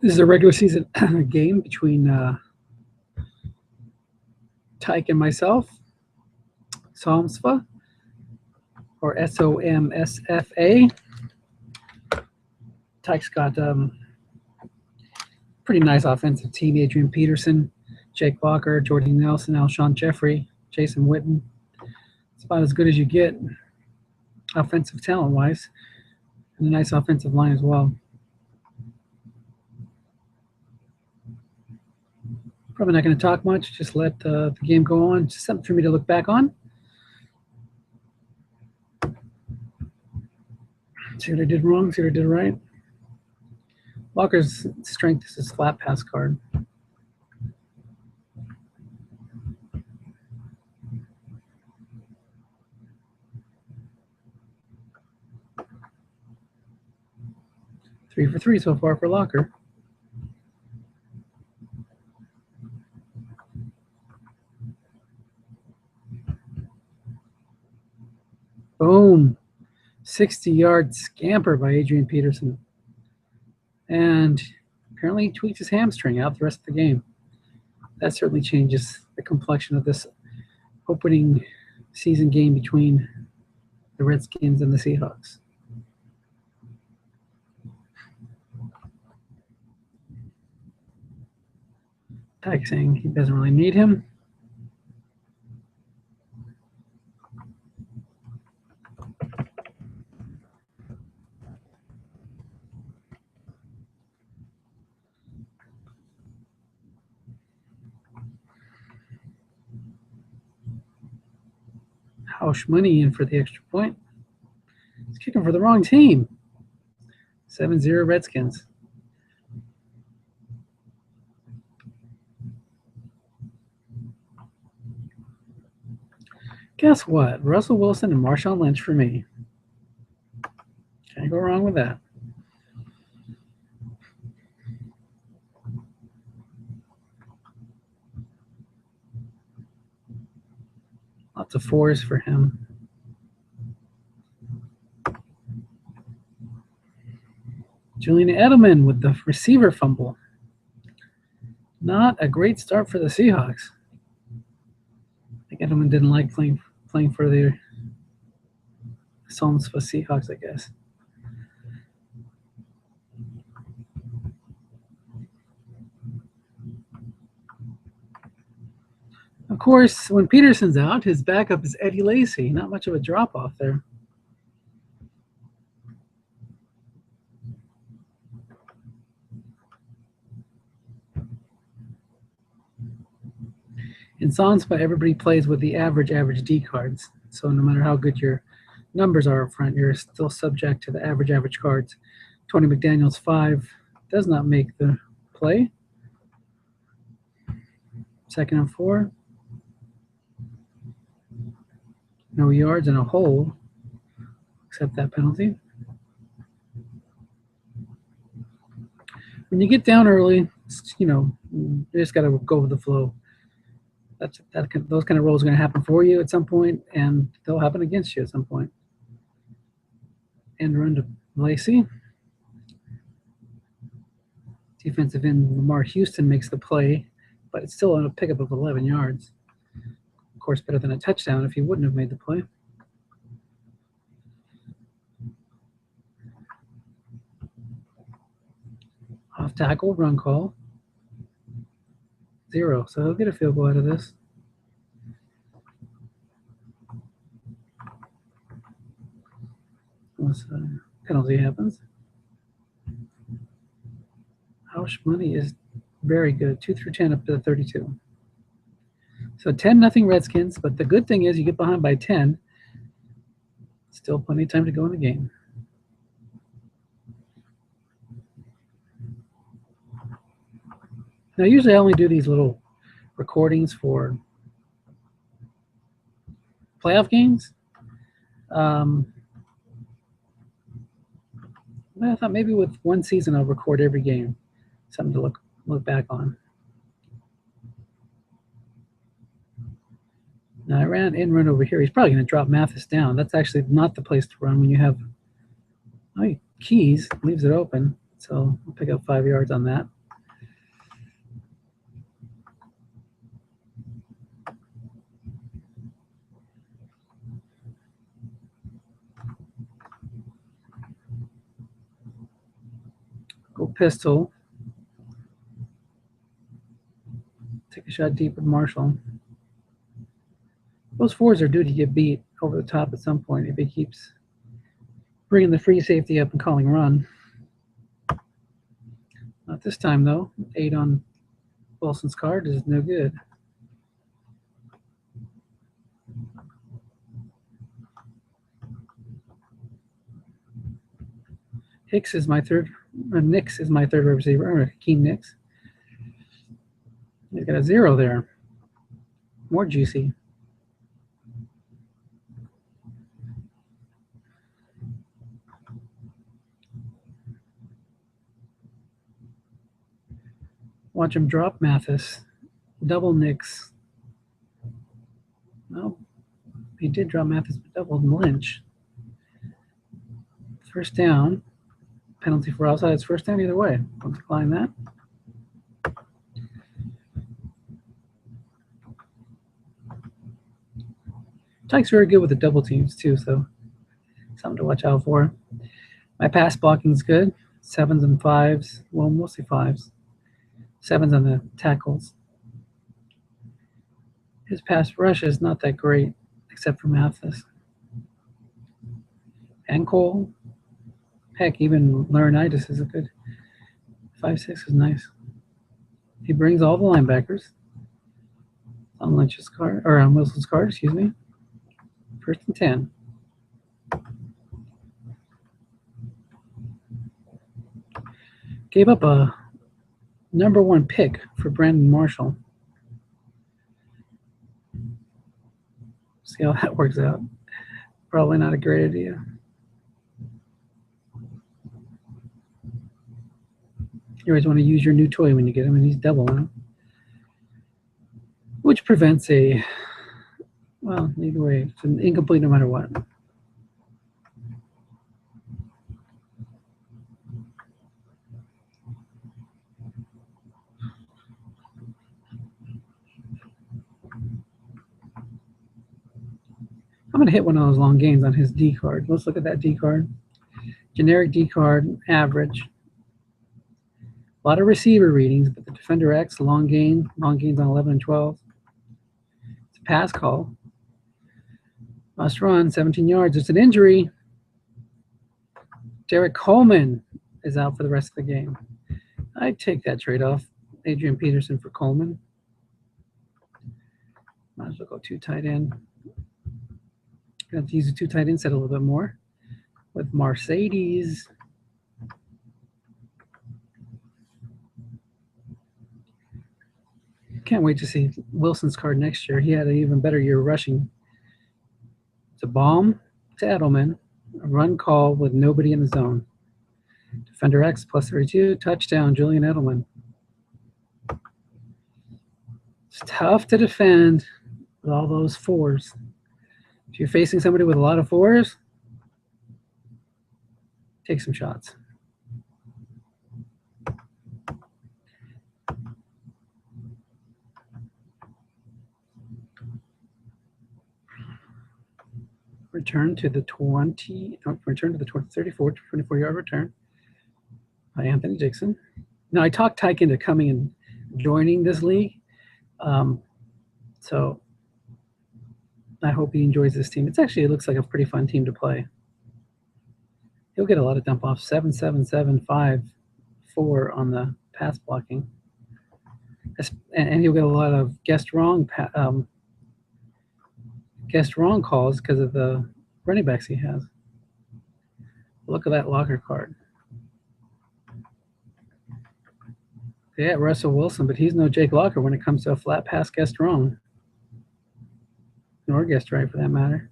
This is a regular season game between Tyke and myself. SOMSFA, or SOMSFA. Tyke's got pretty nice offensive team. Adrian Peterson, Jake Walker, Jordan Nelson, Alshon Jeffrey, Jason Witten. It's about as good as you get offensive talent-wise. And a nice offensive line as well. Probably not going to talk much. Just let the game go on. Just something for me to look back on. See what I did wrong, see what I did right. Walker's strength is his flat pass card. Three for three so far for Locker. Boom. 60-yard scamper by Adrian Peterson. And apparently he tweaked his hamstring out the rest of the game. That certainly changes the complexion of this opening season game between the Redskins and the Seahawks. Tyke saying he doesn't really need him. House money in for the extra point. He's kicking for the wrong team. 7-0 Redskins. Guess what? Russell Wilson and Marshawn Lynch for me. Can't go wrong with that. Lots of fours for him. Julian Edelman with the receiver fumble. Not a great start for the Seahawks. I think Edelman didn't like playing for the SOMSFA Seahawks, I guess. Of course, when Peterson's out, his backup is Eddie Lacy. Not much of a drop-off there. In SOMSFA, everybody plays with the average D cards. So no matter how good your numbers are up front, you're still subject to the average cards. Tony McDaniel's 5 does not make the play. 2nd and 4. No yards and a hole. Accept that penalty. When you get down early, you just got to go with the flow. Those kind of rolls are going to happen for you at some point, and they'll happen against you at some point. End run to Lacy. Defensive end Lamar Houston makes the play, but it's still on a pickup of 11 yards. Of course, better than a touchdown if he wouldn't have made the play. Off tackle, run call. 0, so he'll get a field goal out of this. Unless penalty happens. House money is very good. 2 through 10 up to the 32. So 10-0 Redskins, but the good thing is you get behind by 10. Still plenty of time to go in the game. Now, usually I only do these little recordings for playoff games. I thought maybe with one season I'll record every game. Something to look back on. Now I ran over here. He's probably going to drop Mathis down. That's actually not the place to run when you have Keys leaves it open. So I'll pick up 5 yards on that. pistol. Take a shot deep with Marshall. Those fours are due to get beat over the top at some point if he keeps bringing the free safety up and calling run. Not this time, though. 8 on Wilson's card is no good. Nix is my third receiver, or Hakeem Nix. He's got a 0 there. More juicy. Watch him drop Mathis. Double Nix. No, he did drop Mathis, but doubled Lynch. First down. Penalty for offside. It's first down either way. I'll decline that. Tyke's very good with the double teams too, so something to watch out for. My pass blocking is good. 7s and 5s. Well, mostly 5s. 7s on the tackles. His pass rush is not that great, except for Mathis. And Cole. Heck, even Laurinaitis is a good 5-6 is nice. He brings all the linebackers on Lynch's card, or on Wilson's card, excuse me. First and 10. Gave up a #1 pick for Brandon Marshall. See how that works out. Probably not a great idea. You always want to use your new toy when you get him, and he's double on him. Which prevents a, well, either way, it's an incomplete no matter what. I'm going to hit one of those long gains on his D card. Let's look at that D card. Generic D card, average. A lot of receiver readings, but the defender X, long gains on 11 and 12. It's a pass call. Must run, 17 yards. It's an injury. Derek Coleman is out for the rest of the game. I'd take that trade-off. Adrian Peterson for Coleman. Might as well go 2 tight end. Gonna have to use the 2 tight end set a little bit more with Mercedes. Can't wait to see Wilson's card next year. He had an even better year rushing. It's a bomb to Edelman, a run call with nobody in the zone. Defender X plus 32, touchdown, Julian Edelman. It's tough to defend with all those 4s. If you're facing somebody with a lot of 4s, take some shots. Return to the 34-yard return by Anthony Dixon. Now, I talked Tyke into coming and joining this league, so I hope he enjoys this team. It looks like a pretty fun team to play. He'll get a lot of dump offs, 7, 7, 7, 5, 4 on the pass blocking, and he'll get a lot of guessed wrong calls because of the running backs he has. Look at that locker card. Yeah, Russell Wilson, but he's no Jake Locker when it comes to a flat pass guessed wrong. Nor guessed right, for that matter.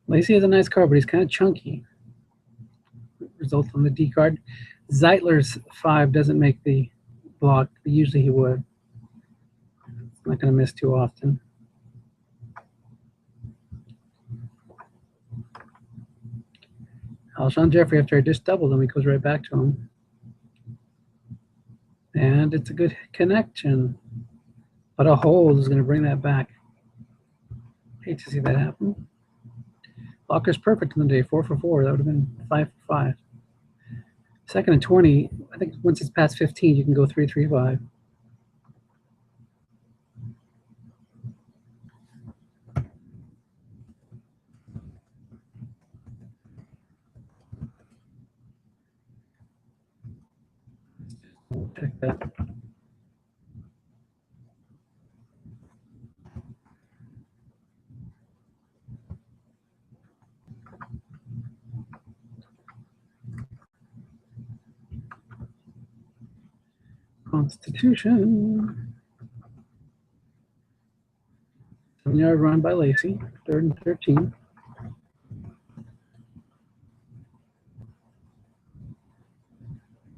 Lacey has a nice card, but he's kind of chunky. Results on the D card. Zeitler's 5 doesn't make the block. Usually he would. I'm not going to miss too often. Alshon Jeffrey, after I just doubled him, he goes right back to him. And it's a good connection. But a hold is going to bring that back. Hate to see that happen. Walker's perfect on the day, 4 for 4. That would have been 5 for 5. Second and 20, I think once it's past 15, you can go 3-3-5. Check that. Constitution. 7-yard run by Lacey. 3rd and 13.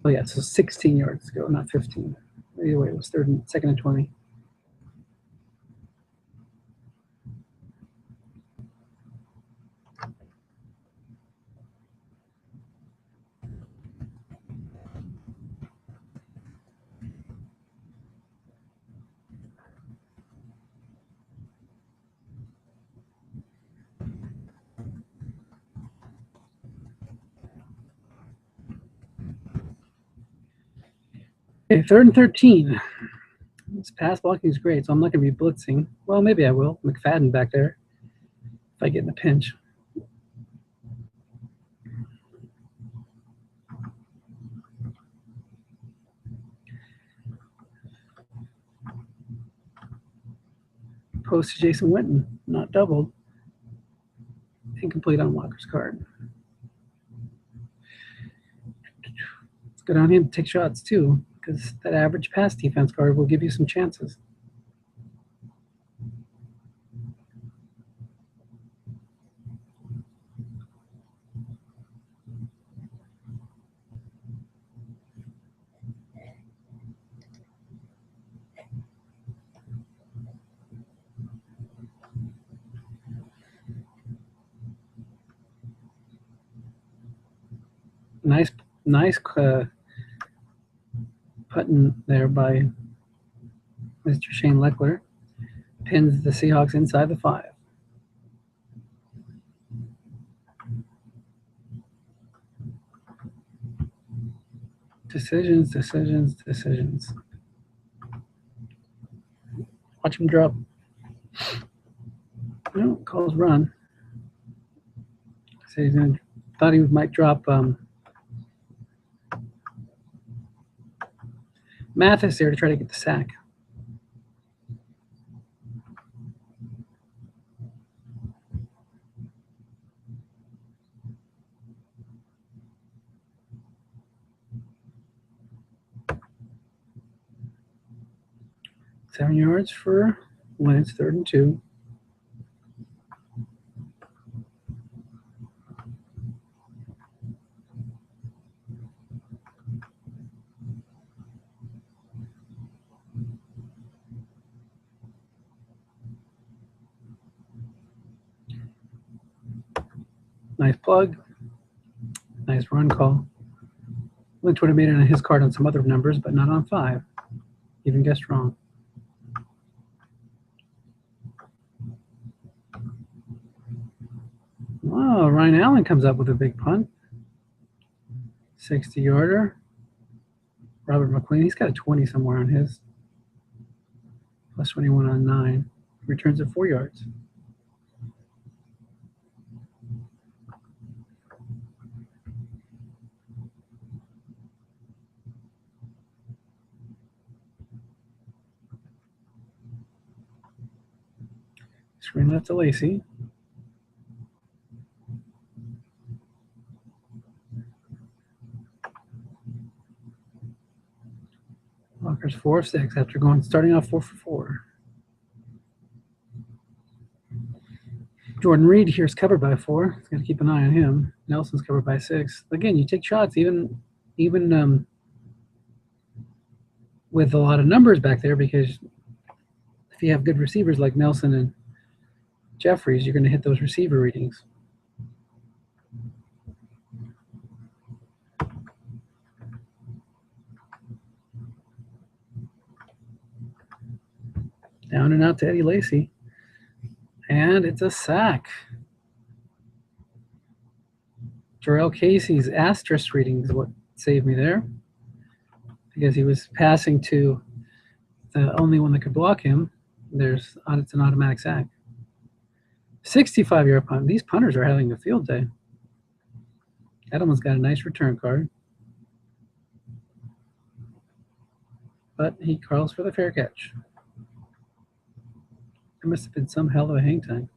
Oh yeah, so 16 yards ago, not 15. Either way, it was 2nd and 20. Okay, 3rd and 13. This pass blocking is great, so I'm not going to be blitzing. Well, maybe I will. McFadden back there if I get in a pinch. Post to Jason Witten, not doubled. Incomplete on Walker's card. Let's go down here and take shots too, because that average pass defense card will give you some chances. Nice putting there by Mr. Shane Leckler. Pins the Seahawks inside the 5. Decisions. Watch him drop. No, calls run. So thought he might drop Mathis there to try to get the sack. Seven yards for Wentz, 3rd and 2. Nice plug. Nice run call. Lynch would have made it on his card on some other numbers, but not on 5. Even guessed wrong. Oh, Ryan Allen comes up with a big punt. 60-yarder. Robert McQueen, he's got a 20 somewhere on his. Plus 21 on 9. Returns at 4 yards. Screen left to Lacey. Walker's 4 of 6 after starting off 4 for 4. Jordan Reed here's covered by 4. Got to keep an eye on him. Nelson's covered by 6. Again, you take shots even with a lot of numbers back there, because if you have good receivers like Nelson and Jeffries, you're going to hit those receiver readings. Down and out to Eddie Lacy. And it's a sack. Jarrell Casey's asterisk reading is what saved me there, because he was passing to the only one that could block him. It's an automatic sack. 65-yard punt. These punters are having a field day. Edelman's got a nice return card, but he calls for the fair catch. There must have been some hell of a hang time.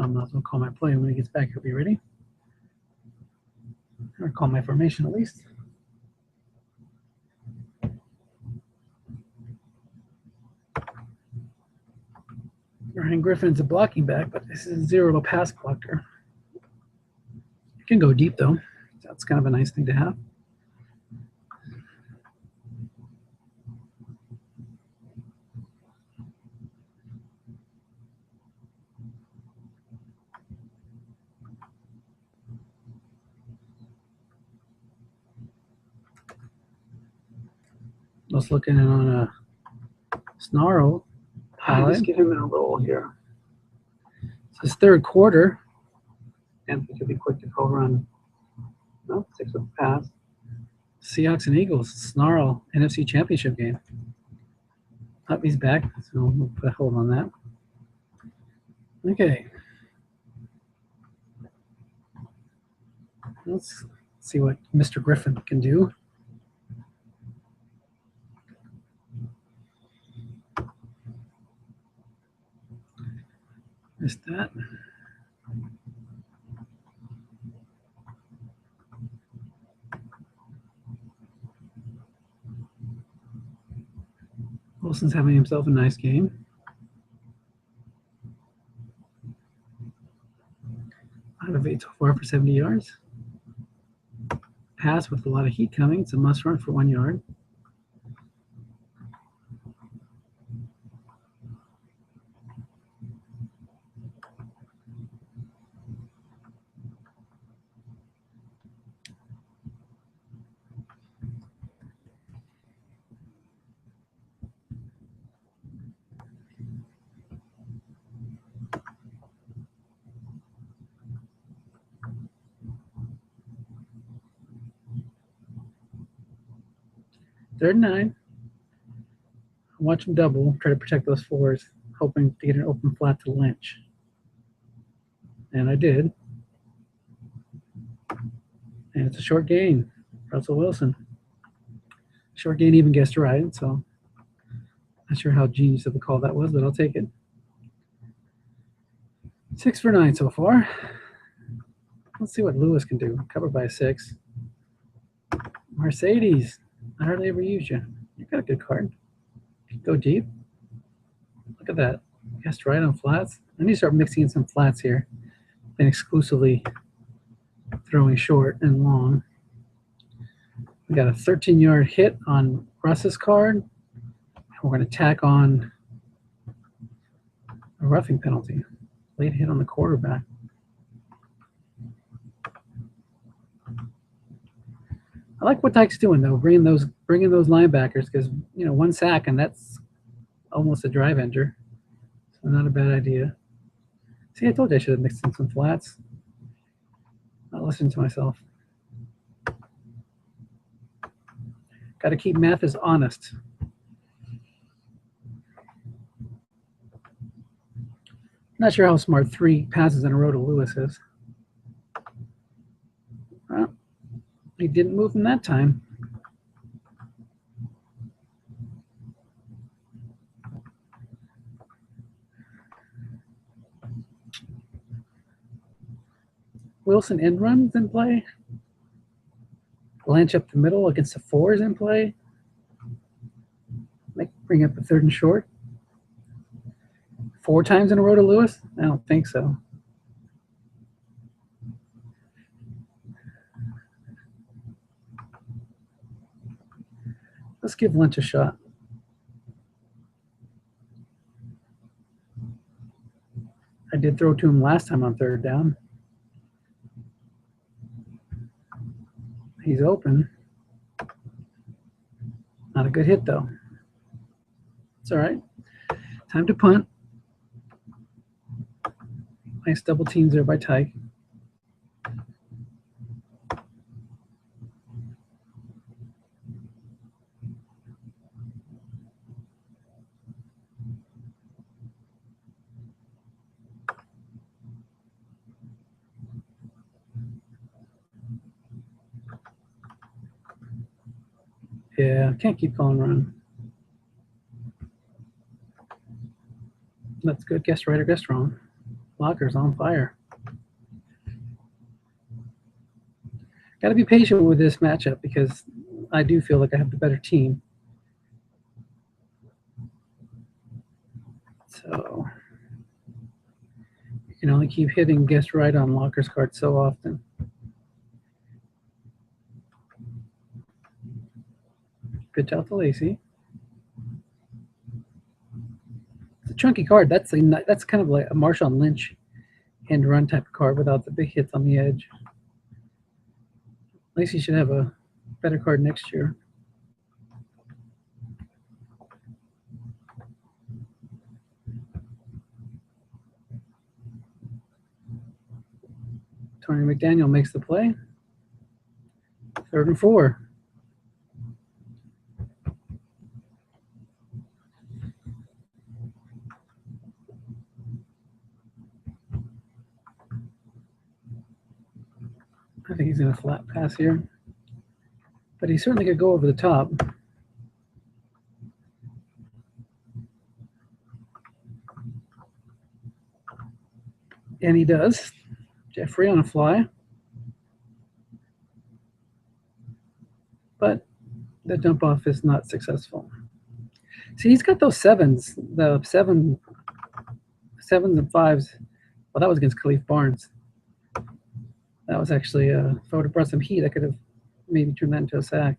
I'm not going to call my play when he gets back. He'll be ready. Or call my formation at least. Ryan Griffin's a blocking back, but this is 0 pass blocker. It can go deep though. That's kind of a nice thing to have. Let's look in on a Snarl highlight. Let's get him in a roll here. It's his third quarter. And he could be quick to call run. No, 6 with the pass. Seahawks and Eagles, Snarl, NFC Championship game. Up, he's back, so we'll put a hold on that. Okay. Let's see what Mr. Griffin can do. Missed that. Wilson's having himself a nice game. Out of 8 so far for 70 yards. Pass with a lot of heat coming. It's a must run for 1 yard. Third and 9. Watch him double, try to protect those fours, hoping to get an open flat to Lynch. And I did. And it's a short gain. Russell Wilson. Short gain even guessed right, so not sure how genius of a call that was, but I'll take it. 6 for 9 so far. Let's see what Lewis can do. Covered by 6. Mercedes. I hardly ever use you. You got a good card. Go deep. Look at that. Guessed right on flats. I need to start mixing in some flats here and exclusively throwing short and long. We got a 13-yard hit on Russ's card. We're going to tack on a roughing penalty. Late hit on the quarterback. I like what Tyke's doing though, bringing those linebackers, because one sack and that's almost a drive ender, so not a bad idea. See, I told you I should have mixed in some flats. Not listening to myself. Got to keep Mathis honest. Not sure how smart 3 passes in a row to Lewis is. Well, he didn't move him that time. Wilson end runs in play. Blanche up the middle against the 4s in play. Bring up the 3rd and short. 4 times in a row to Lewis? I don't think so. Let's give Lynch a shot. I did throw to him last time on third down. He's open. Not a good hit, though. It's all right. Time to punt. Nice double teams there by Tyke. Yeah, can't keep calling run. That's good. Guess right or guess wrong. Locker's on fire. Got to be patient with this matchup because I do feel like I have the better team. So you can only keep hitting guess right on Locker's card so often. Pitch out to Lacey. It's a chunky card. That's kind of like a Marshawn Lynch end run type of card without the big hits on the edge. Lacey should have a better card next year. Tony McDaniel makes the play. 3rd and 4. I think he's going to flat pass here. But he certainly could go over the top. And he does. Jeffrey on a fly. But the dump off is not successful. See, he's got those sevens, the sevens and fives. Well, that was against Khalif Barnes. That was actually, if I would have brought some heat, I could have maybe turned that into a sack.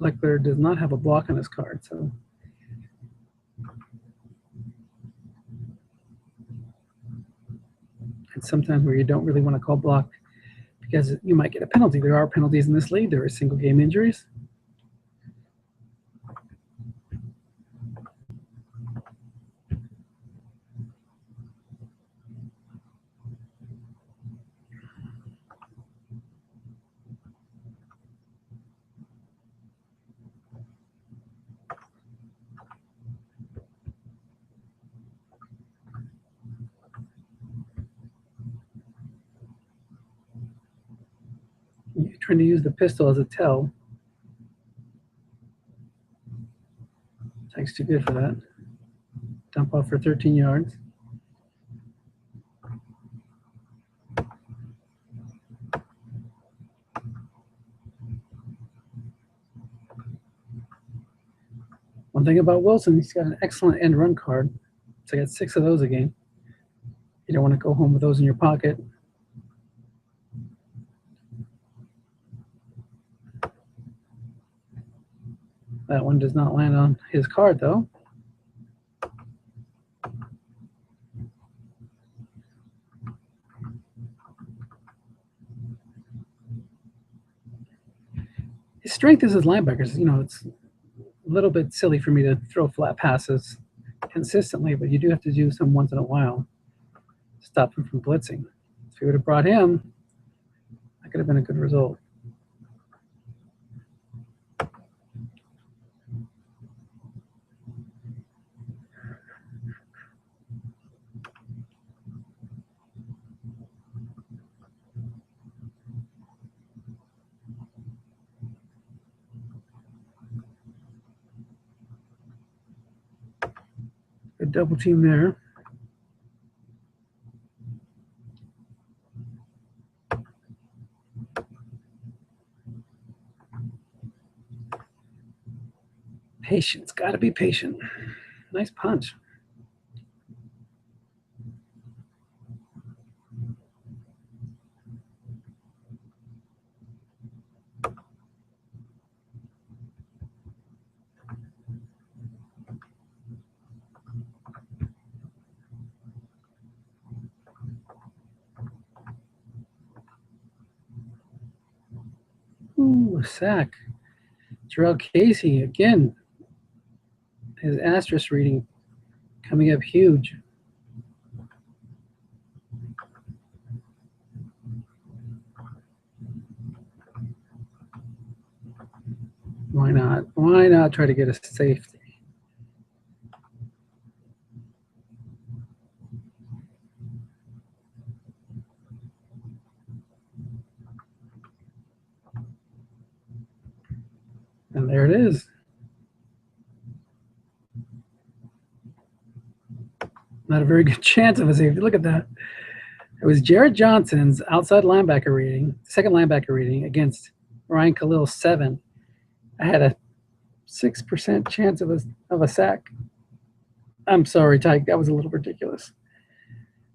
Leckler does not have a block on his card, so. And sometimes where you don't really want to call block because you might get a penalty. There are penalties in this league. There are single game injuries. You're trying to use the pistol as a tell. Tyke's too good for that. Dump off for 13 yards. One thing about Wilson, he's got an excellent end run card. So I got 6 of those a game. You don't want to go home with those in your pocket. That one does not land on his card, though. His strength is his linebackers. You know, it's a little bit silly for me to throw flat passes consistently, but you do have to do some once in a while to stop him from blitzing. If you would have brought him, that could have been a good result. Good double team there. Patience, got to be patient. Nice punch. a sack. Jarrell Casey, again, his asterisk reading coming up huge. Why not? Why not try to get a safety? And there it is. Not a very good chance of a safety. Look at that. It was Jared Johnson's outside linebacker reading, second linebacker reading against Ryan Khalil's 7. I had a 6% chance of a sack. I'm sorry, Tyke. That was a little ridiculous.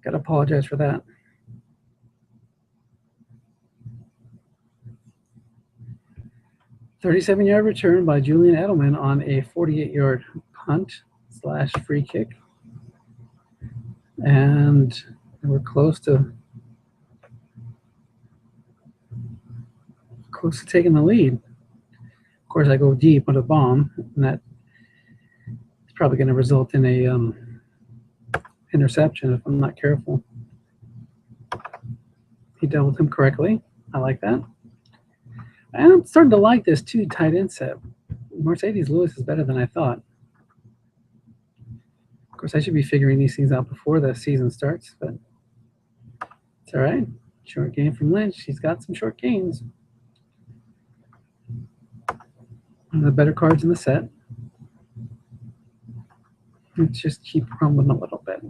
Got to apologize for that. "37-yard return by Julian Edelman on a 48-yard punt / free kick. And we're close to taking the lead. Of course, I go deep on a bomb, and that is probably going to result in a interception if I'm not careful. He dealt with him correctly. I like that. I'm starting to like this two tight end set. Mercedes Lewis is better than I thought. Of course, I should be figuring these things out before the season starts, but it's all right. Short gain from Lynch. He's got some short gains. One of the better cards in the set. Let's just keep rumbling a little bit.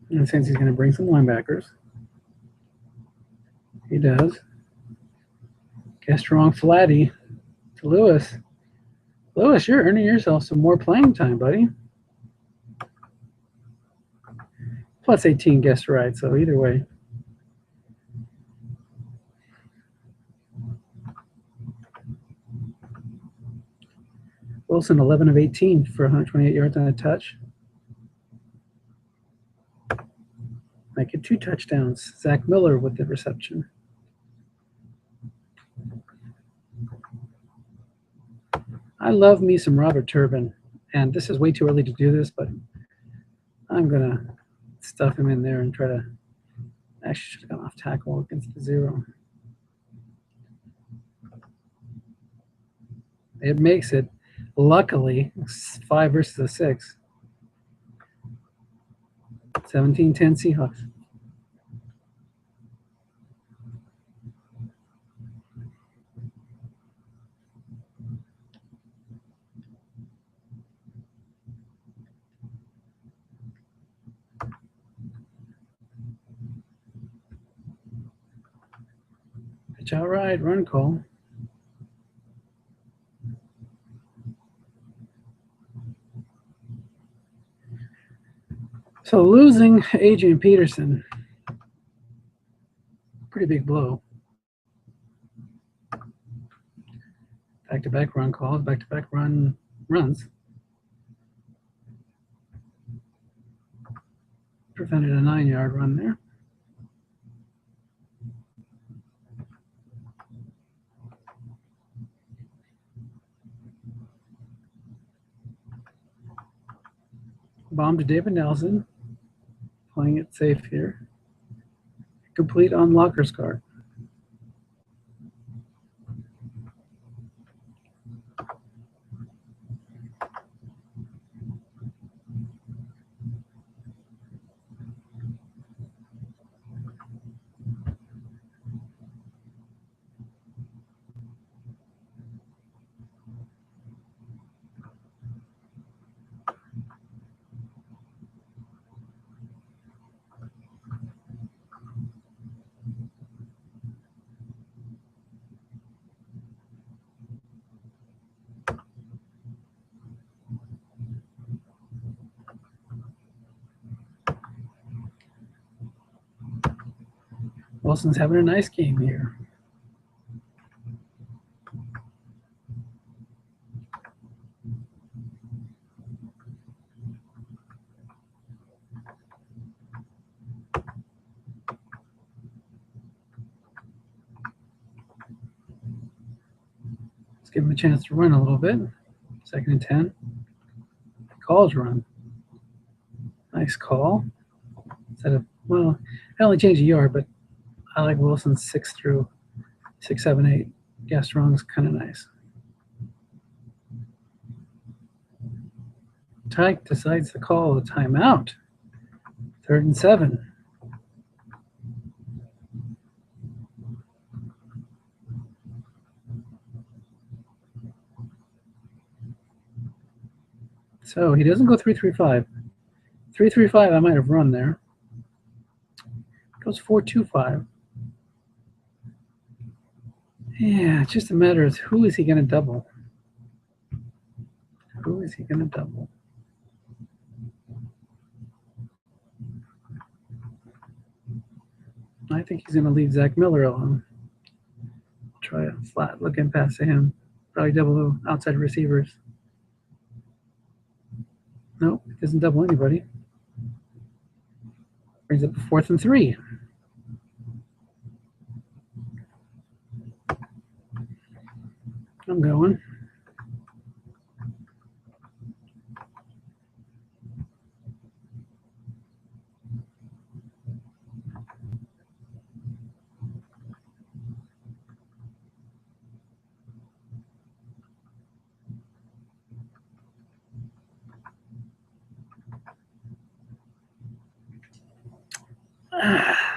And since he's going to bring some linebackers, he does. Guessed wrong, Flatty to Lewis. Lewis, you're earning yourself some more playing time, buddy. Plus 18 guessed right, so either way. Wilson, 11 of 18 for 128 yards and a touch. Make it 2 touchdowns. Zach Miller with the reception. I love me some Robert Turbin, and this is way too early to do this, but I'm going to stuff him in there and try to – actually should have gone off tackle against the 0. It makes it, luckily, 5 versus a 6. 17-10 Seahawks. Pitch out right, run call. So losing Adrian Peterson, pretty big blow. Back-to-back run calls, back-to-back runs. Prevented a 9-yard run there. Bomb to David Nelson. Playing it safe here. Complete on Locker's card. Wilson's having a nice game here. Let's give him a chance to run a little bit. 2nd and 10. Calls run. Nice call. Instead of, well, I only changed a yard, but I like Wilson's 6 through 6, 7, 8. Gasron's kind of nice. Tyke decides to call a timeout. 3rd and 7. So he doesn't go 3-3-5. 3-3-5, I might have run there. Goes 4-2-5. Yeah, it's just a matter of who is he going to double? Who is he going to double? I think he's going to leave Zach Miller alone. Try a flat looking pass to him. Probably double outside receivers. Nope, it doesn't double anybody. Brings up 4th and 3. I'm going.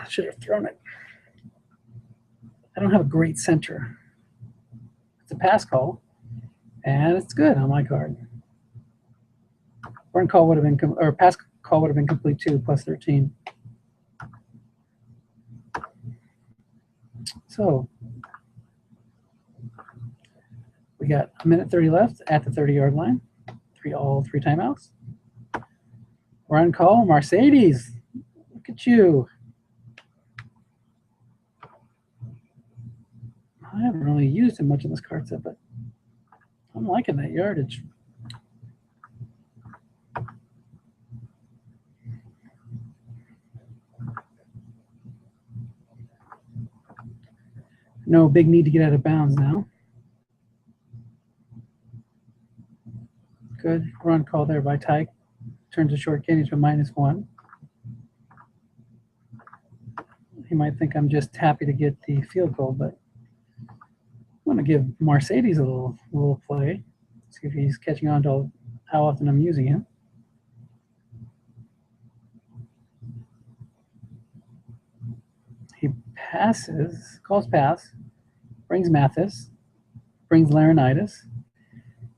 Should have thrown it. I don't have a great center. It's a pass call, and it's good on my card. Run call would have been, or pass call would have been complete too, plus 13. So we got 1:30 left at the 30-yard line. All three timeouts. Run call, Mercedes. Look at you. I haven't really used him much in this card set, but I'm liking that yardage. No big need to get out of bounds now. Good run call there by Tyke. Turns a short gain into a -1. He might think I'm just happy to get the field goal, but I'm going to give Mercedes a little play. See if he's catching on to how often I'm using him. He passes, calls pass, brings Mathis, brings Laurinaitis,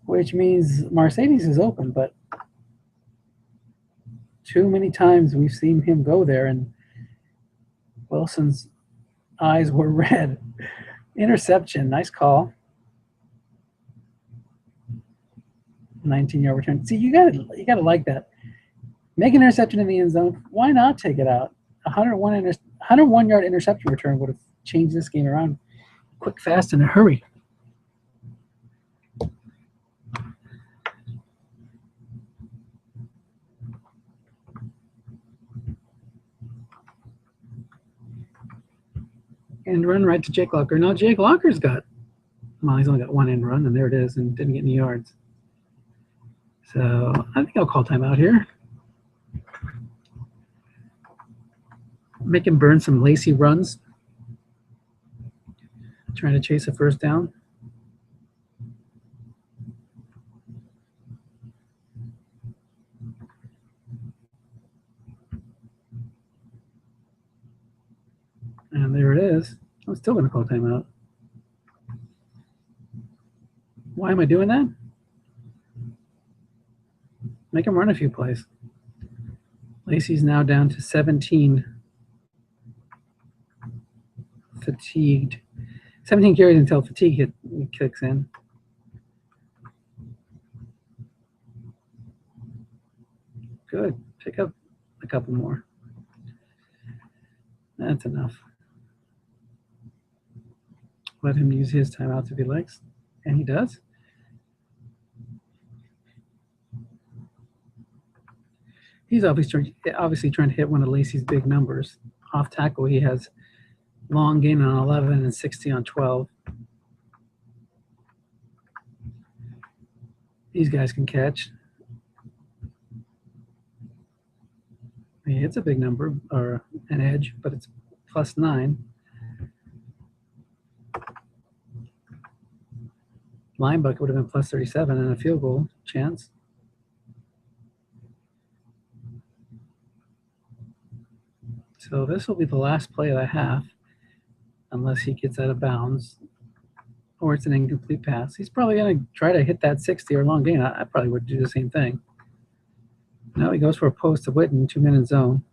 which means Mercedes is open, but too many times we've seen him go there and Wilson's eyes were red. Interception, nice call. 19-yard return. See, you gotta like that. Make an interception in the end zone. Why not take it out? 101-yard interception return would have changed this game around quick, fast, in a hurry. And run right to Jake Locker. Now Jake Locker's got, well, he's only got one end run, and there it is, and didn't get any yards. So I think I'll call timeout here. Make him burn some lacy runs. Trying to chase a first down. And there it is. I'm still going to call timeout. Why am I doing that? Make him run a few plays. Lacey's now down to 17 fatigued. 17 carries until fatigue kicks in. Good. Pick up a couple more. That's enough. let him use his timeouts if he likes, and he does. He's obviously trying to hit one of Lacey's big numbers. Off tackle, he has long gain on 11 and 60 on 12. These guys can catch. He hits a big number, or an edge, but it's +9. Line bucket would have been +37 and a field goal chance. So this will be the last play of the half, unless he gets out of bounds or it's an incomplete pass. He's probably going to try to hit that 60 or long gain. I probably would do the same thing. Now he goes for a post to Witten, 2-minute zone.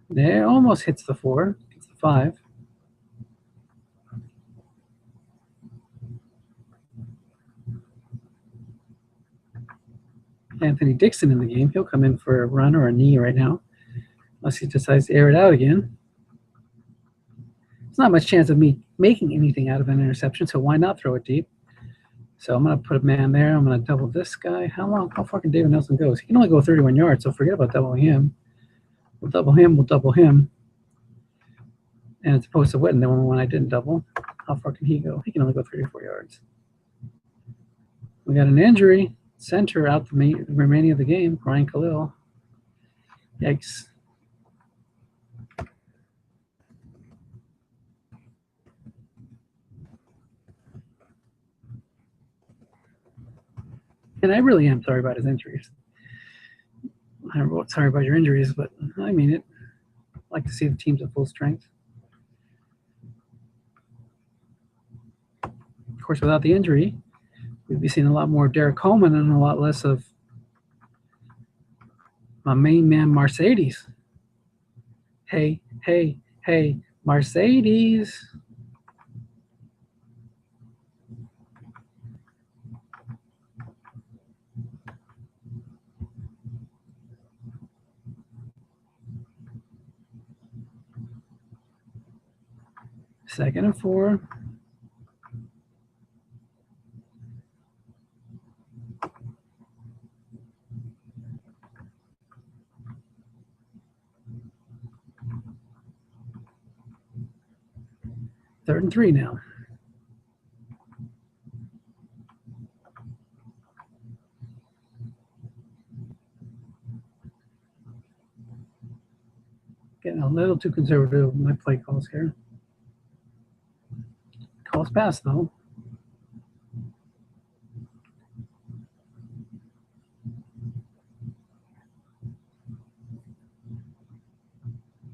There, almost hits the 4, gets the 5. Anthony Dixon in the game. He'll come in for a run or a knee right now, unless he decides to air it out again. There's not much chance of me making anything out of an interception, so why not throw it deep? So I'm going to put a man there. I'm going to double this guy. How far can David Nelson go? He can only go 31 yards, so forget about doubling him. We'll double him. We'll double him. And it's opposed to Witten, the one I didn't double. How far can he go? He can only go 34 yards. We got an injury. Center out the remaining of the game. Ryan Khalil. Yikes. And I really am sorry about his injuries. I wrote sorry about your injuries, but I mean it. I like to see the teams at full strength. Of course, without the injury, we'd be seeing a lot more of Derek Coleman and a lot less of my main man, Mercedes. Hey, hey, hey, Mercedes. Second and 4. Third and 3 now. Getting a little too conservative with my play calls here. Calls pass, though.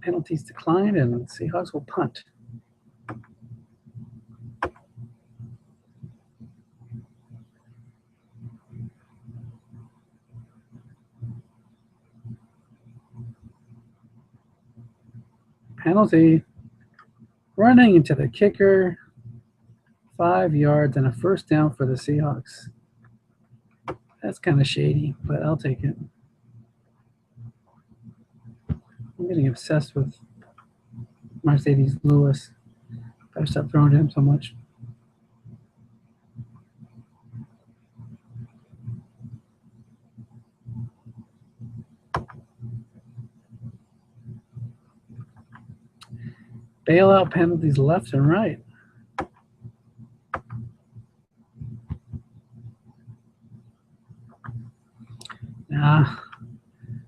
Penalties declined, and Seahawks will punt. Penalty. Running into the kicker. 5 yards and a first down for the Seahawks. That's kind of shady, but I'll take it. I'm getting obsessed with Mercedes Lewis. Better stop throwing to him so much. Bailout penalties left and right. Nah.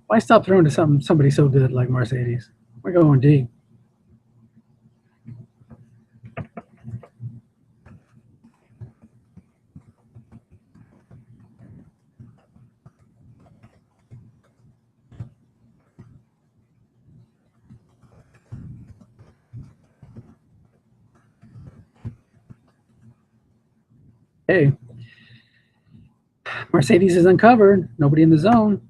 Why stop throwing to somebody so good like Mercedes? We're going deep. Hey, Mercedes is uncovered. Nobody in the zone.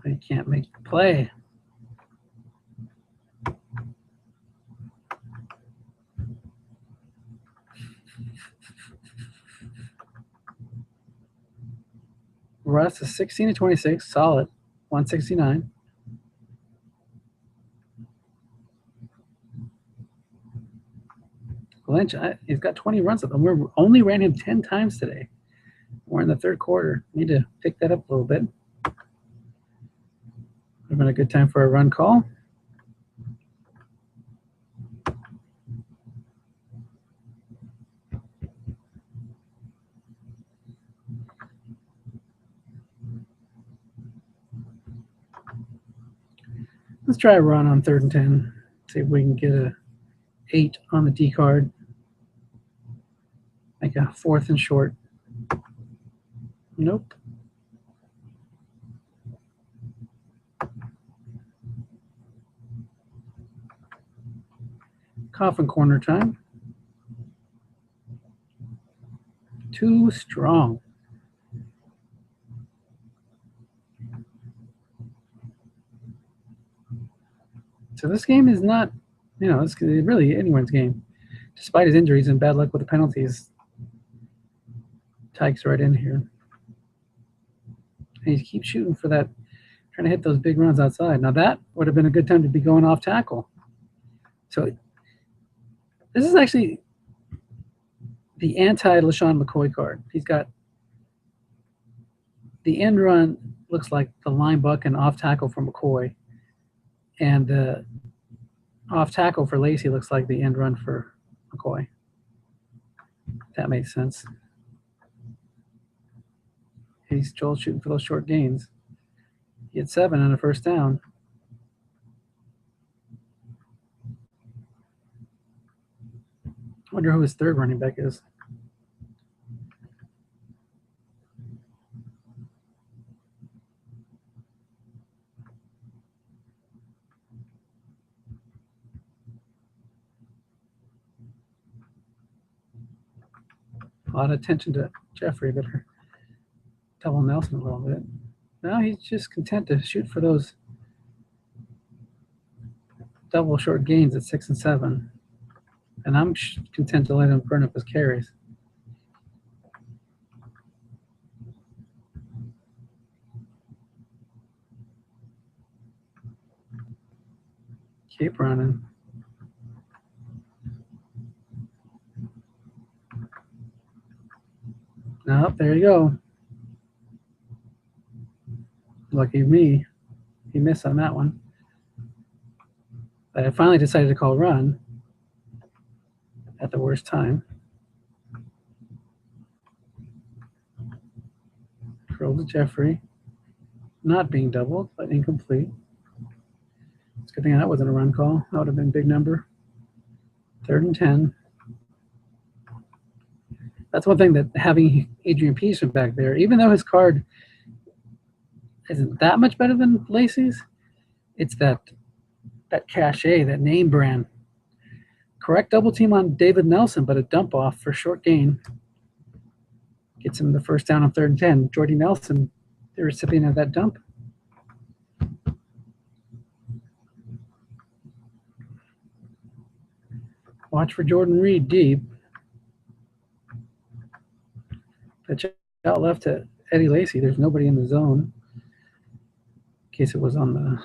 They can't make the play. Russ is 16-26, solid, 169. Lynch, he's got 20 runs up, and we only ran him 10 times today. We're in the third quarter. Need to pick that up a little bit. Would have been a good time for a run call. Let's try a run on 3rd and 10. See if we can get a 8 on the D card. Make a 4th and short. Nope. Coffin corner time. Too strong. So this game is not, it's really anyone's game. Despite his injuries and bad luck with the penalties, Tyke's right in here. And he keeps shooting for that, trying to hit those big runs outside. Now that would have been a good time to be going off tackle. So this is actually the anti-LaShawn McCoy card. He's got the end run looks like the line buck and off tackle for McCoy. And the off tackle for Lacey looks like the end run for McCoy. That makes sense. He's Joel shooting for those short gains. He had 7 on a first down. Wonder who his third running back is. A lot of attention to Jeffrey, better double Nelson a little bit. Now he's just content to shoot for those double short gains at 6 and 7. And I'm content to let him burn up his carries. Keep running. Nope, there you go. Lucky me. He missed on that one. But I finally decided to call run at the worst time. Curl to Jeffrey. Not being doubled, but incomplete. It's a good thing that wasn't a run call. That would have been a big number. 3rd and 10. That's one thing that having Adrian Peterson back there, even though his card isn't that much better than Lacey's, it's that cachet, that name brand. Correct double team on David Nelson, but a dump off for short gain. Gets him the first down on 3rd and 10. Jordy Nelson, the recipient of that dump. Watch for Jordan Reed deep. Pitch out left to Eddie Lacy. There's nobody in the zone. In case it was on the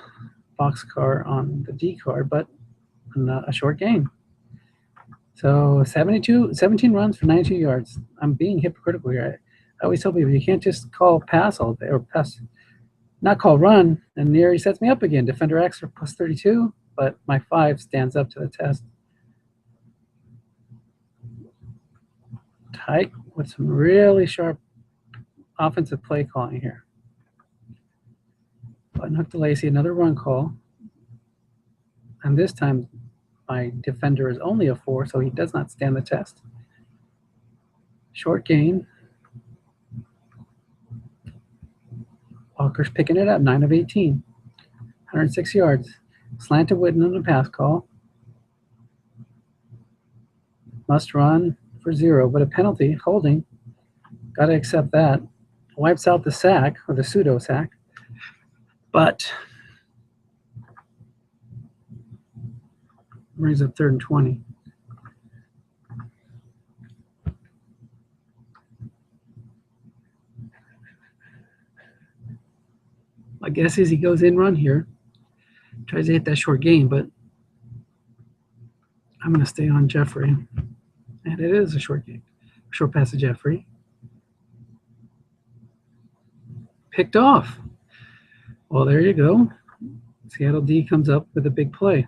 box car on the D card, but a short gain. So 17 runs for 92 yards. I'm being hypocritical here. I always tell people you can't just call pass all day, or pass, not call run, and there he sets me up again. Defender X for plus 32, but my 5 stands up to the test. Tyke with some really sharp offensive play calling here. Button hook to Lacey, another run call. And this time my defender is only a 4, so he does not stand the test. Short gain. Walker's picking it up, 9 of 18. 106 yards. Slant to Witten on the pass call. Must run for 0, but a penalty, holding. Got to accept that. Wipes out the sack, or the pseudo sack. But brings up 3rd and 20. My guess is he goes in run here. Tries to hit that short gain, but I'm going to stay on Jeffrey. And it is a short game. Short pass to Jeffrey. Picked off. Well, there you go. Seattle D comes up with a big play.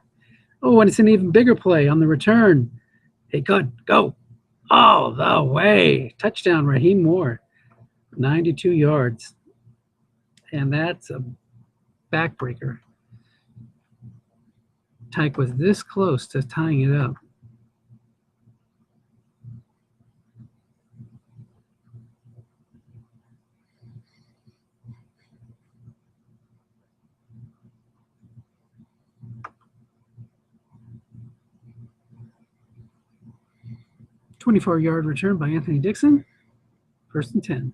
Oh, and it's an even bigger play on the return. Hey, good. Go. All the way. Touchdown, Raheem Moore. 92 yards. And that's a backbreaker. Tyke was this close to tying it up. A 24-yard return by Anthony Dixon. 1st and 10.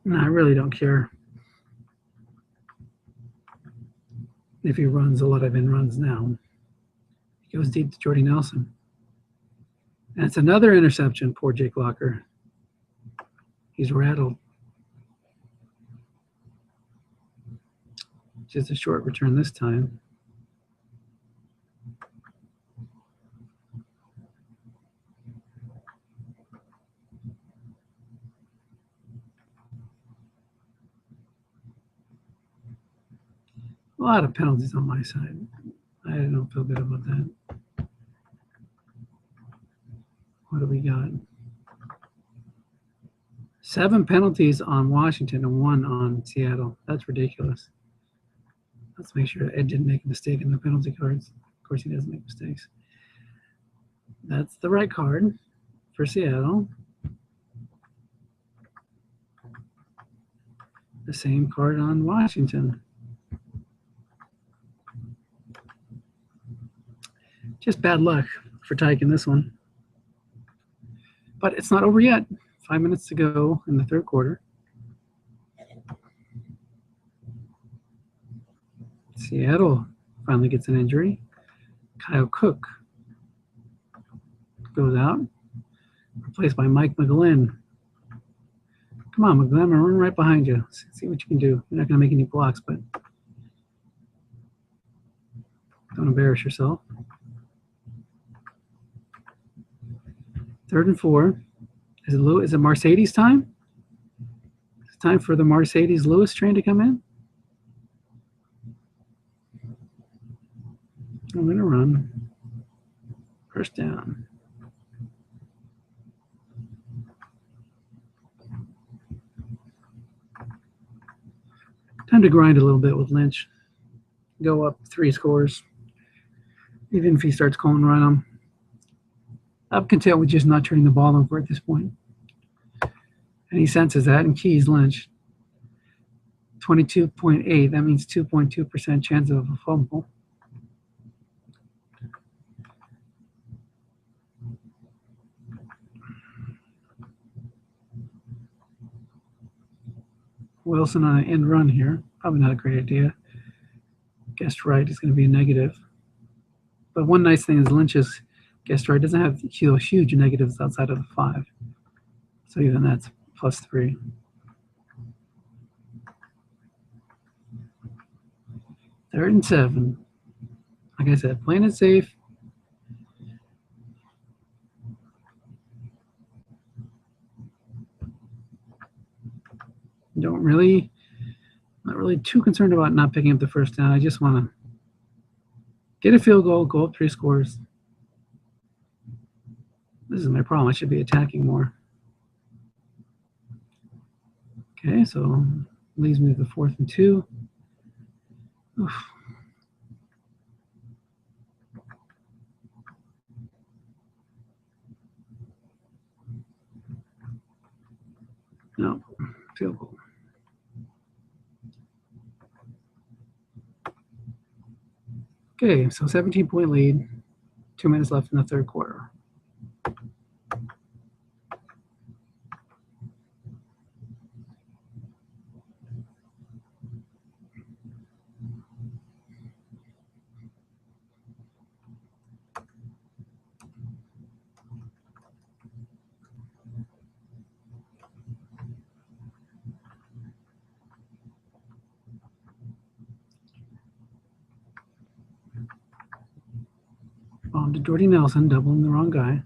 No, I really don't care if he runs a lot of in runs now. He goes deep to Jordy Nelson. And it's another interception. Poor Jake Locker. He's rattled. Just a short return this time. A lot of penalties on my side. I don't feel good about that. What do we got? 7 penalties on Washington and 1 on Seattle. That's ridiculous. Let's make sure Ed didn't make a mistake in the penalty cards. Of course, he doesn't make mistakes. That's the right card for Seattle. The same card on Washington. Just bad luck for Tyke in this one. But it's not over yet. 5 minutes to go in the 3rd quarter. Seattle finally gets an injury. Kyle Cook goes out, replaced by Mike McGlynn. Come on, McGlynn, I'm going to run right behind you. See what you can do. You're not going to make any blocks, but don't embarrass yourself. 3rd and 4. Is it Mercedes time? It's time for the Mercedes Lewis train to come in. I'm going to run. 1st down. Time to grind a little bit with Lynch. Go up 3 scores. Even if he starts calling run them. I'm content with just not turning the ball over at this point. And he senses that and keys Lynch. 22.8. That means 2.2% chance of a fumble. Wilson on an end run here. Probably not a great idea. Guessed right is going to be a negative. But one nice thing is Lynch's guessed right doesn't have huge negatives outside of the 5. So even that's +3. 3rd and 7. Like I said, playing it safe. Not really too concerned about not picking up the 1st down. I just want to get a field goal, go up 3 scores. This is my problem. I should be attacking more. Okay, so leaves me with the 4th and 2. Oof. No, field goal. Okay, so 17-point lead. 2 minutes left in the 3rd quarter. On to Jordy Nelson, doubling the wrong guy.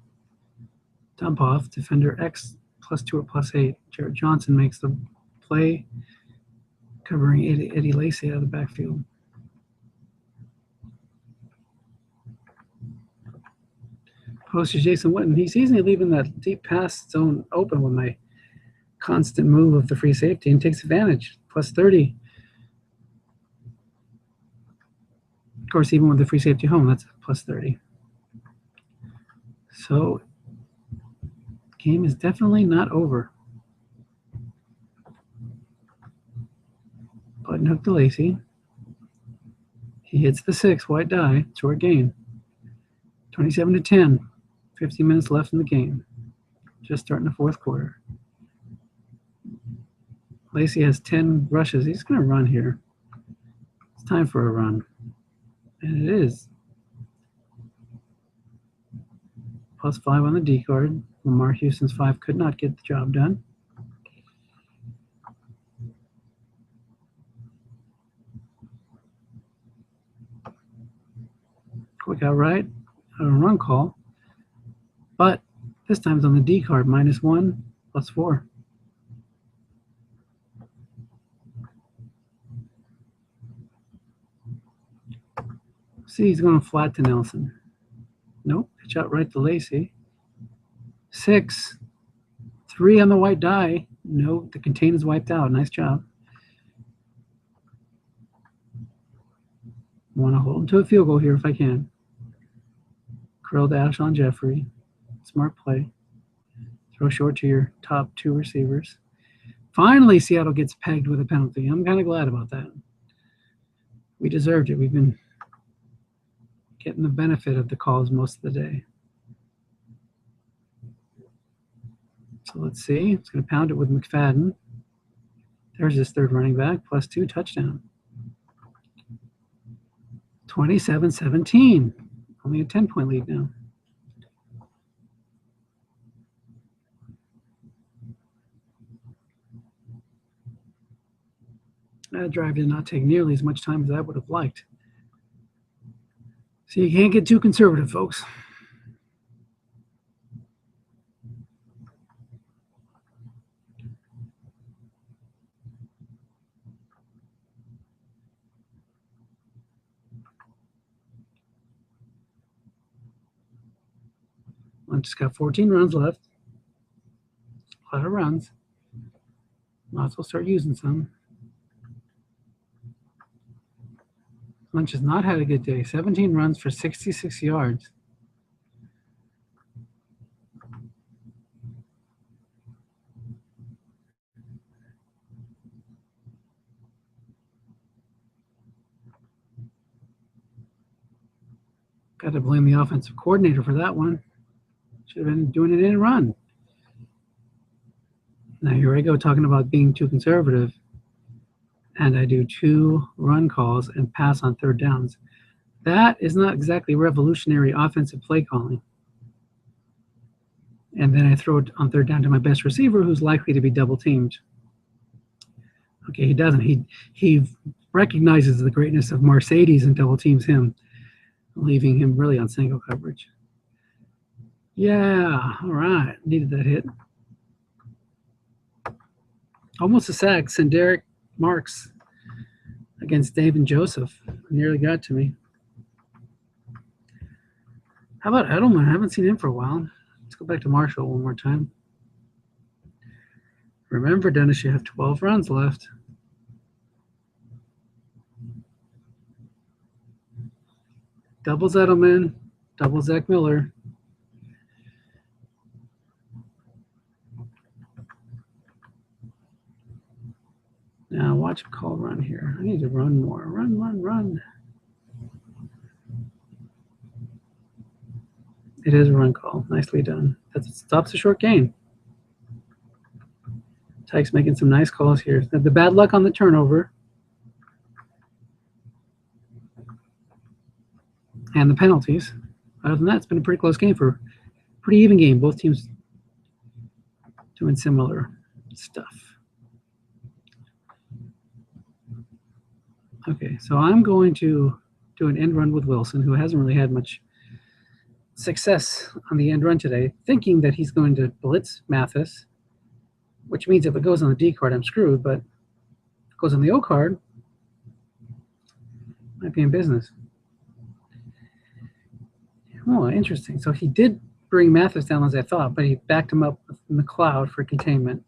Dump off, defender X +2 or +8. Jarrett Johnson makes the play, covering Eddie Lacy out of the backfield. Post to Jason Witten. He's easily leaving that deep pass zone open with my constant move of the free safety and takes advantage. +30. Of course, even with the free safety home, that's +30. So, game is definitely not over. Button hook to Lacy. He hits the 6, white die, short gain. 27-10. 15 minutes left in the game. Just starting the fourth quarter. Lacy has 10 rushes. He's going to run here. It's time for a run. And it is. +5 on the D card. Lamar Houston's 5 could not get the job done. Quick outright, a run call. But this time's on the D card, -1, +4. See, he's going flat to Nelson. Nope, pitch out right to Lacy. 6, 3 on the white die. No, the contain is wiped out. Nice job. Want to hold him to a field goal here if I can. Curl dash on Jeffrey. Smart play. Throw short to your top 2 receivers. Finally, Seattle gets pegged with a penalty. I'm kind of glad about that. We deserved it. We've been getting the benefit of the calls most of the day. So let's see. It's going to pound it with McFadden. There's his third running back, +2, touchdown. 27-17. Only a 10-point lead now. That drive did not take nearly as much time as I would have liked. So you can't get too conservative, folks. Lunch just got 14 runs left. A lot of runs. Might as well start using some. Lunch has not had a good day. 17 runs for 66 yards. Got to blame the offensive coordinator for that one. Should have been doing it in a run. Now here I go talking about being too conservative. And I do 2 run calls and pass on third downs. That is not exactly revolutionary offensive play calling. And then I throw it on third down to my best receiver who's likely to be double teamed. Okay, he doesn't. He recognizes the greatness of Mercedes and double teams him, leaving him really on single coverage. Yeah, all right. Needed that hit. Almost a sack. Derek Marks against Dave and Joseph. Nearly got to me. How about Edelman? I haven't seen him for a while. Let's go back to Marshall one more time. Remember, Dennis, you have 12 rounds left. Doubles Edelman, double Zach Miller. Now watch him call run here. I need to run more. Run, run, run. It is a run call. Nicely done. That stops a short gain. Tyke's making some nice calls here. The bad luck on the turnover. And the penalties. Other than that, it's been a pretty close game for a pretty even game. Both teams doing similar stuff. Okay, so I'm going to do an end run with Wilson, who hasn't really had much success on the end run today, thinking that he's going to blitz Mathis, which means if it goes on the D card, I'm screwed, but if it goes on the O card, might be in business. Oh, interesting. So he did bring Mathis down as I thought, but he backed him up with McLeod for containment.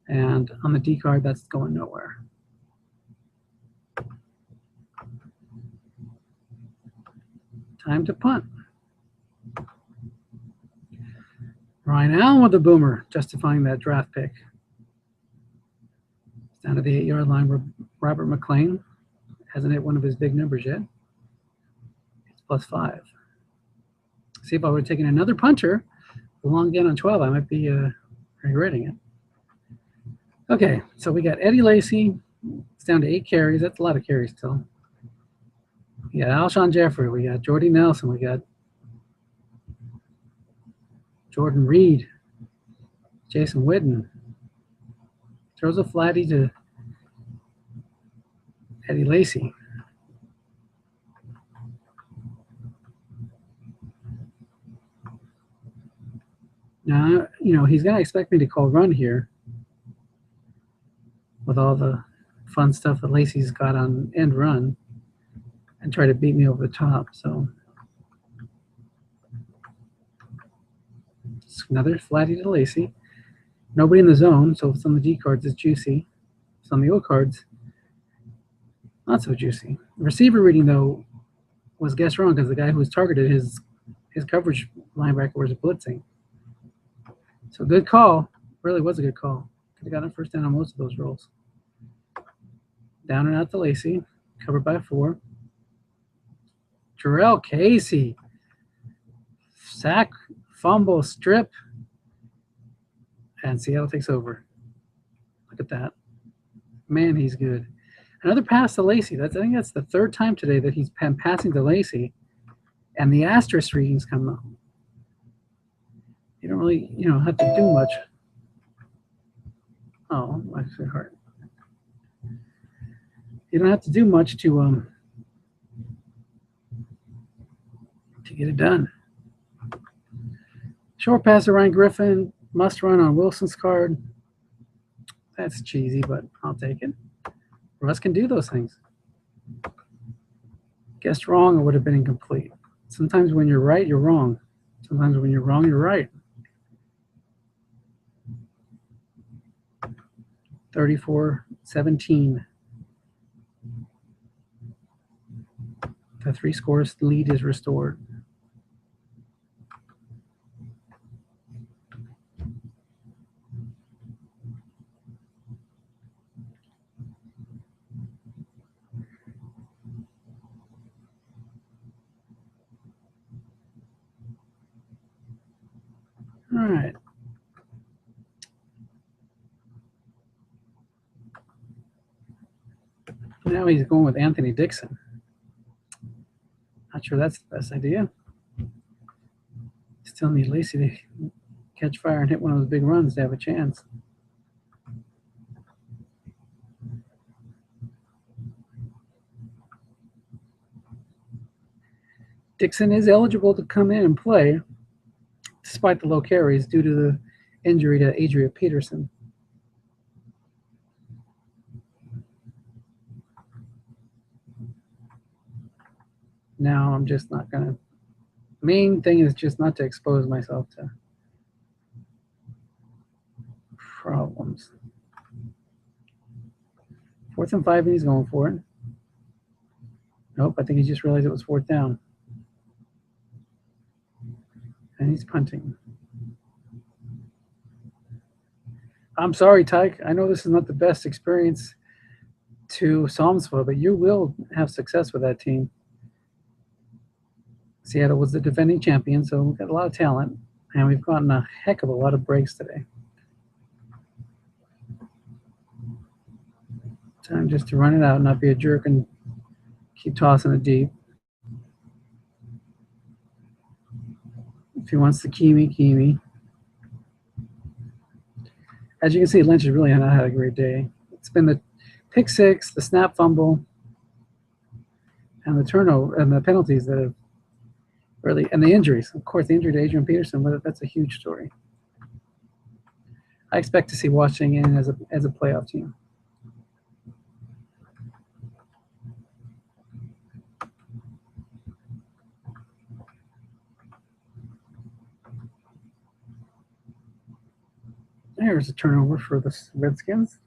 And on the D card, that's going nowhere. Time to punt. Ryan Allen with the boomer, justifying that draft pick. It's down to the 8-yard line where Robert McLean hasn't hit one of his big numbers yet. It's +5. See, if I would have taken another punter along again on 12, I might be regretting it. Okay, so we got Eddie Lacy. It's down to 8 carries. That's a lot of carries still. We got Alshon Jeffrey. We got Jordy Nelson. We got Jordan Reed. Jason Witten. Throws a flatty to Eddie Lacy. Now, he's going to expect me to call run here with all the fun stuff that Lacy's got on end run and try to beat me over the top. So it's another flatty to Lacy. Nobody in the zone, so if it's on the D cards, it's juicy. If it's on the O cards, not so juicy. The receiver reading, though, was guessed wrong because the guy who was targeted, his coverage linebacker was blitzing. So good call. Really was a good call. Could have gotten a first down on most of those rolls. Down and out to Lacy. Covered by 4. Jarrell Casey. Sack, fumble, strip. And Seattle takes over. Look at that. Man, he's good. Another pass to Lacy. I think that's the 3rd time today that he's been passing to Lacy. And the asterisk readings come up. You don't really, have to do much. Oh, my heart. You don't have to do much to get it done. Short pass to Ryan Griffin. Must run on Wilson's card. That's cheesy, but I'll take it. Russ can do those things. Guessed wrong, it would have been incomplete. Sometimes when you're right, you're wrong. Sometimes when you're wrong, you're right. 34-17. The 3-score lead is restored. All right. Now he's going with Anthony Dixon. Not sure that's the best idea. Still need Lacy to catch fire and hit one of those big runs to have a chance. Dixon is eligible to come in and play despite the low carries due to the injury to Adrian Peterson. Now I'm just not going to. Main thing is just not to expose myself to problems. 4th and 5, and he's going for it. Nope, I think he just realized it was 4th down. And he's punting. I'm sorry, Tyke. I know this is not the best experience to SOMSFA, but you will have success with that team. Seattle was the defending champion, so we've got a lot of talent, and we've gotten a heck of a lot of breaks today. Time just to run it out, not be a jerk, and keep tossing it deep. If he wants to key me. As you can see, Lynch has really not had a great day. It's been the pick 6, the snap fumble, and the turnover and the penalties that have Really, and the injuries. Of course, the injury to Adrian Peterson, that's a huge story. I expect to see Washington as a playoff team. There's a turnover for the Redskins.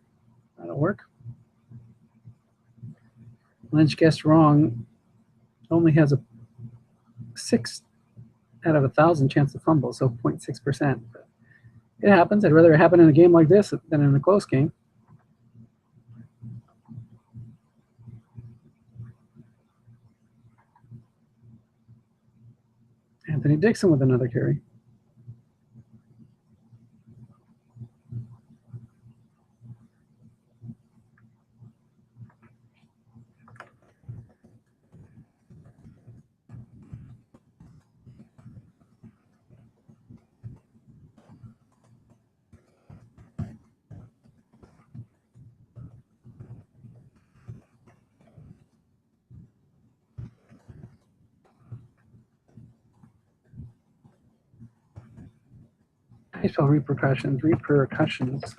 That'll work. Lynch guessed wrong. Only has a 6 out of 1,000 chance to fumble, so 0.6%. It happens. I'd rather it happen in a game like this than in a close game. Anthony Dixon with another carry. Baseball repercussions.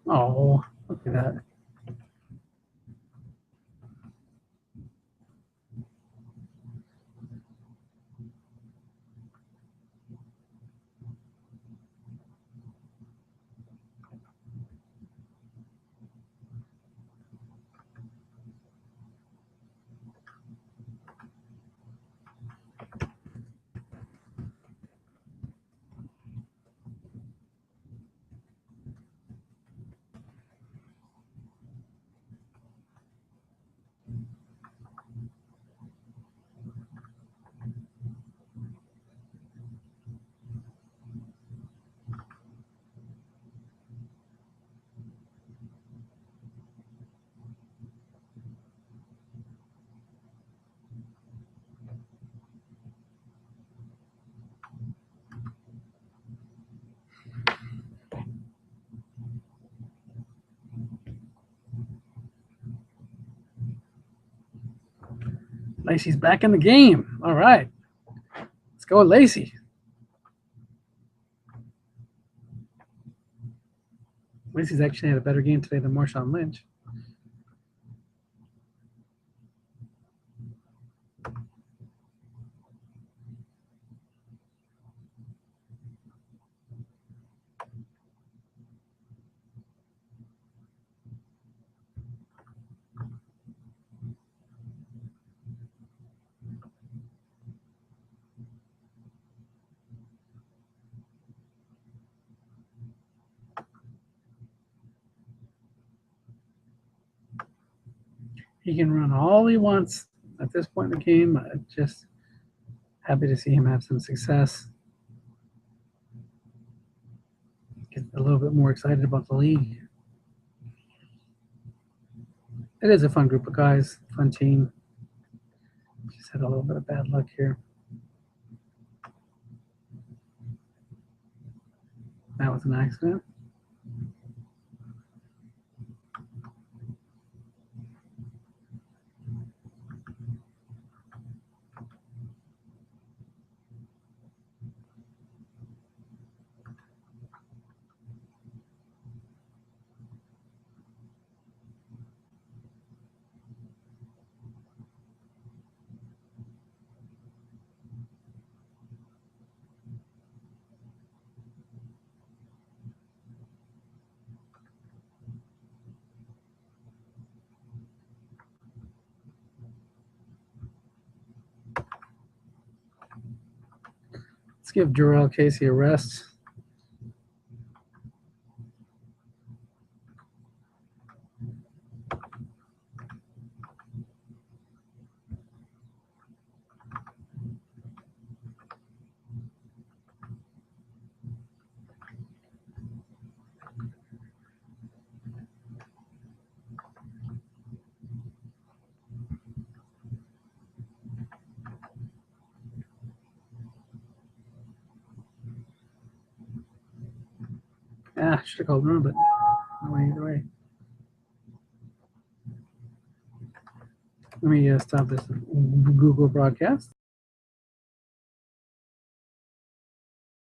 Oh, look at that. Lacey's back in the game. All right. Let's go with Lacey. Lacey's actually had a better game today than Marshawn Lynch. He can run all he wants at this point in the game. I'm just happy to see him have some success. Get a little bit more excited about the league. It is a fun group of guys, fun team. Just had a little bit of bad luck here. That was an accident. Let's give Jarrell Casey a rest. Should have called him, but no way, either way. Let me stop this Google broadcast.